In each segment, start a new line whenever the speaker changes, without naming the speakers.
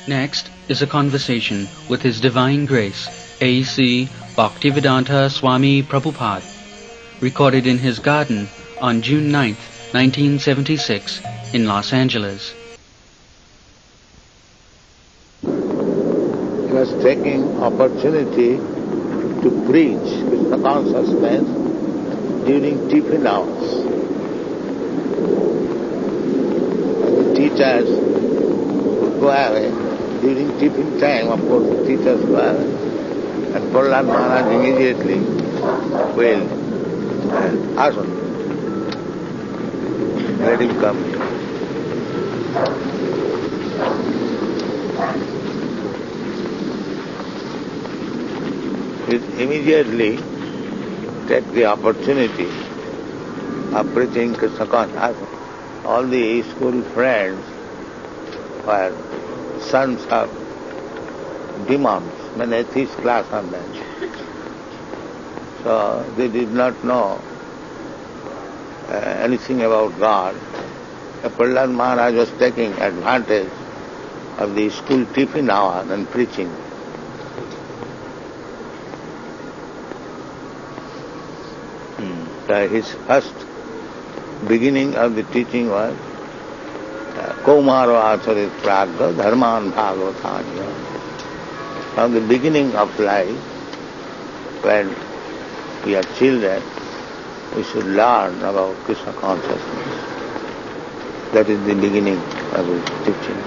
Next is a conversation with His Divine Grace, A.C. Bhaktivedanta Swami Prabhupada, recorded in his garden on June 9, 1976, in Los Angeles.
He was taking opportunity to preach Krishna consciousness during tiffin hours. And the teachers would go away. During tiffin time, of course, the teachers go away. And Prahlad Maharaj immediately will ask him, let him come here. He immediately take the opportunity of preaching Krishna consciousness. All the school friends were sons of demons, when atheist class of men. So they did not know anything about God. Prahlad Maharaj was taking advantage of the school tiffin hour and preaching. So his first beginning of the teaching was Kaumaro Acharit Pragga Dharman Bhagavatanya. From the beginning of life, when we are children, we should learn about Krishna consciousness. That is the beginning of his teaching.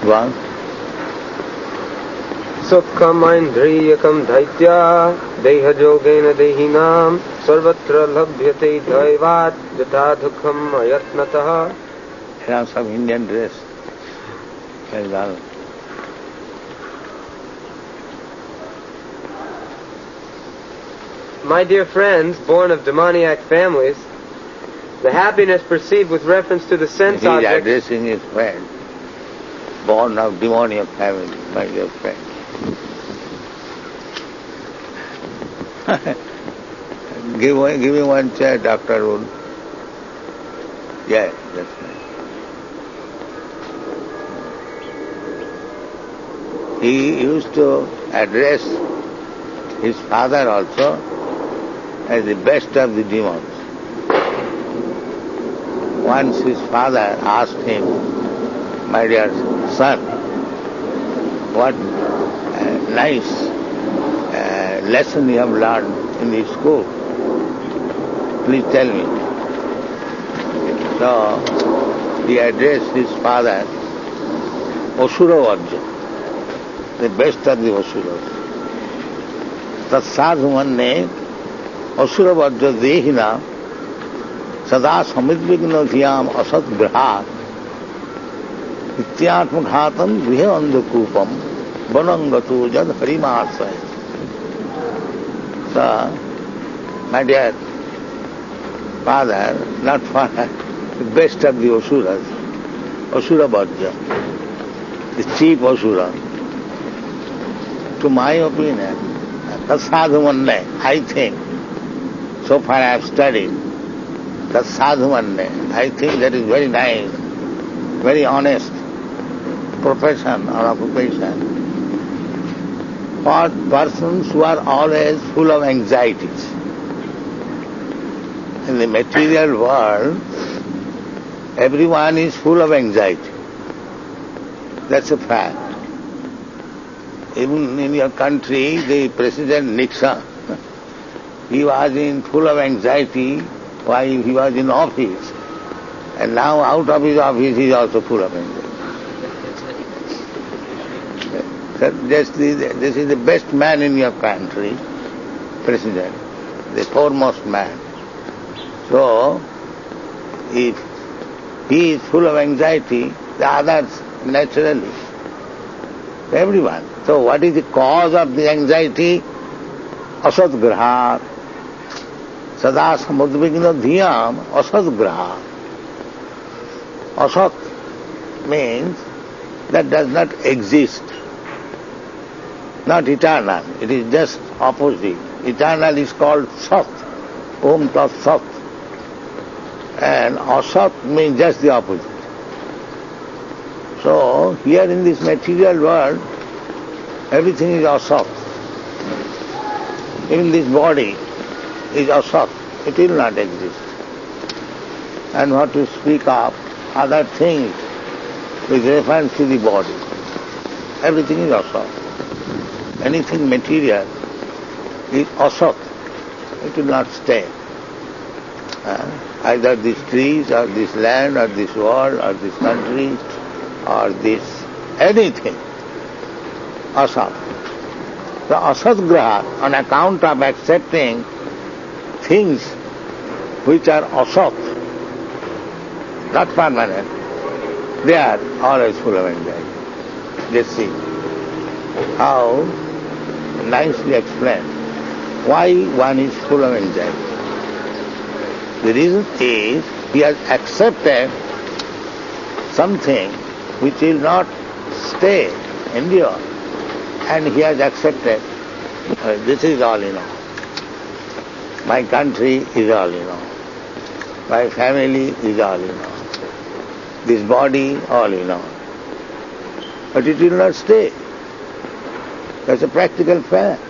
One.
Sukham indriyakam dhaitya dehajogena dehinam sarvatra labhyate daivat jata dukham ayatnatah.
Here are some Indian dress. Very well.
My dear friends, born of demoniac families, the happiness perceived with reference to the sense
He is
objects...
addressing his friend, born of demoniac family, my dear friend. Give me one chair, Dr. Arun. Yeah, that's right. He used to address his father also as the best of the demons. Once his father asked him, my dear son, what nice lesson you have learned in the school. Please tell me. So he addressed his father, Asura Vajja, the best of the Asuras. Tatsad manne Asura Vajja dehina sada samidvigna dhyam asat grahat Nityatma ghatam grihe andakupam vanangatu jad harimarsaya. So, my dear father, not father, the best of the Asuras, Asura Vajja, the chief Asura. To my opinion, Tatsadhumanne, I think, so far I have studied, Tatsadhumanne, I think that is very nice, very honest profession or occupation for persons who are always full of anxieties. In the material world, everyone is full of anxiety. That's a fact. Even in your country, the President Nixon, he was full of anxiety while he was in office. And now out of his office, he is also full of anxiety. This is the best man in your country, President, the foremost man. So, if he is full of anxiety, the others naturally, everyone. So what is the cause of the anxiety? Asat graha. Sada samudvigna dhyam asat graha. Asat means that does not exist, not eternal. It is just opposite. eternal is called Sat, Om Tat Sat. And Asat means just the opposite. So, here in this material world, everything is Asat. Even this body is Asat. It will not exist. And what to speak of other things with reference to the body. Everything is Asat. Anything material is Asat. It will not stay. Either these trees or this land or this world or this country or this anything. Asat. The asatgraha, on account of accepting things which are asat, not permanent, they are always full of anxiety. Let's see how nicely explained why one is full of anxiety. The reason is he has accepted something which will not stay, endure, and he has accepted this is all in all. My country is all in all. My family is all in all. This body all in all. But it will not stay. That's a practical fact.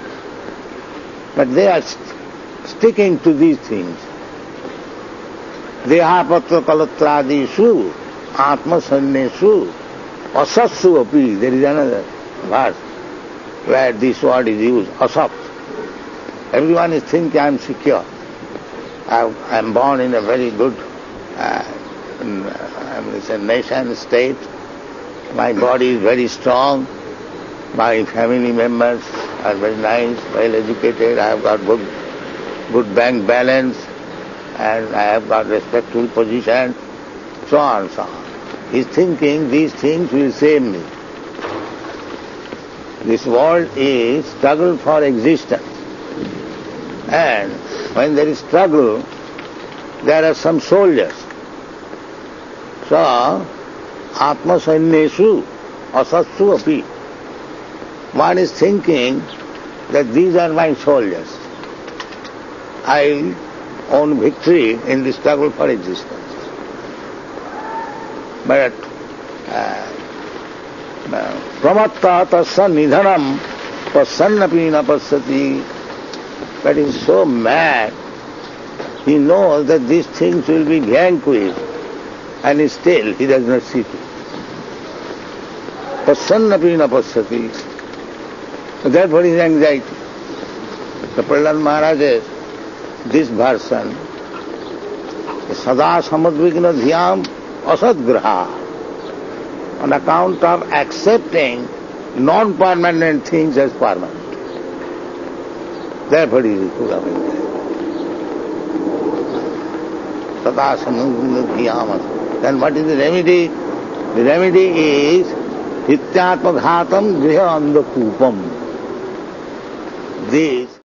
But they are sticking to these things. Dehapatra kalatradisu, atma sannesu, asatsu api. There is another verse where this word is used, asat. Everyone is thinking I am secure. I am born in a very good nation, state. My body is very strong. My family members are very nice, well educated. I have got good bank balance, and I have got respectful position, so on and so on. He is thinking these things will save me. This world is struggle for existence. And when there is struggle, there are some soldiers. So, atma sannesu, asatsu api. One is thinking that these are my soldiers. I own victory in the struggle for existence. But pramatta tasya nidhanam passannapi na pasyati. But he is so mad, he knows that these things will be vanquished, and still he does not see it. Passannapi na pasyati. Therefore his anxiety. The Prahlad Maharaj's this version, Sada Samadvigna Dhyam Asatgraha, on account of accepting non-permanent things as permanent. Therefore he is full of anxiety. Sada Samadvigna Dhyam. Then what is the remedy? The remedy is Hityatma Ghatam Griha Andakupam. This